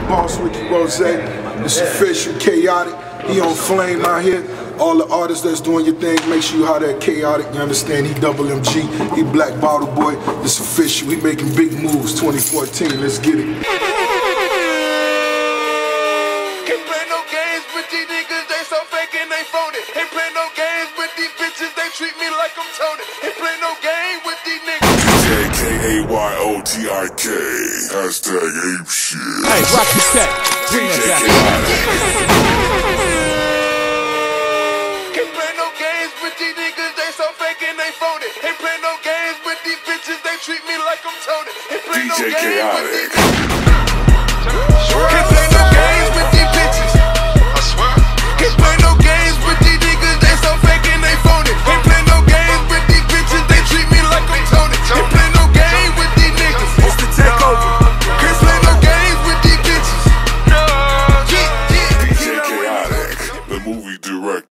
Boss Ricky Rose. It's official, chaotic. He on flame out here. All the artists that's doing your thing, make sure you holler at Chaotic. You understand? He double MG. He Black Bottle Boy. It's official. We making big moves 2014. Let's get it. Can't play no games with these niggas. They so fake and they phony. Ain't play no games with these bitches. They treat me like I'm Tony. Ain't play no game with these niggas. DJKAYOTIK. Hashtag ape shit. Hey, rock the set. Bring that back. Can't play no games with these niggas. They so fake and they phony. Ain't play no games with these bitches. They treat me like I'm Tony. Ain't play no games with these Can't play no games with these bitches. I swear. Can't play no games with these niggas. They so fake and they phony. Ain't play no games with these bitches. They treat me like I'm Tony. Ain't play no game with these niggas. It's the takeover. Can't play no games with these bitches. DJ Chaotic, the movie director.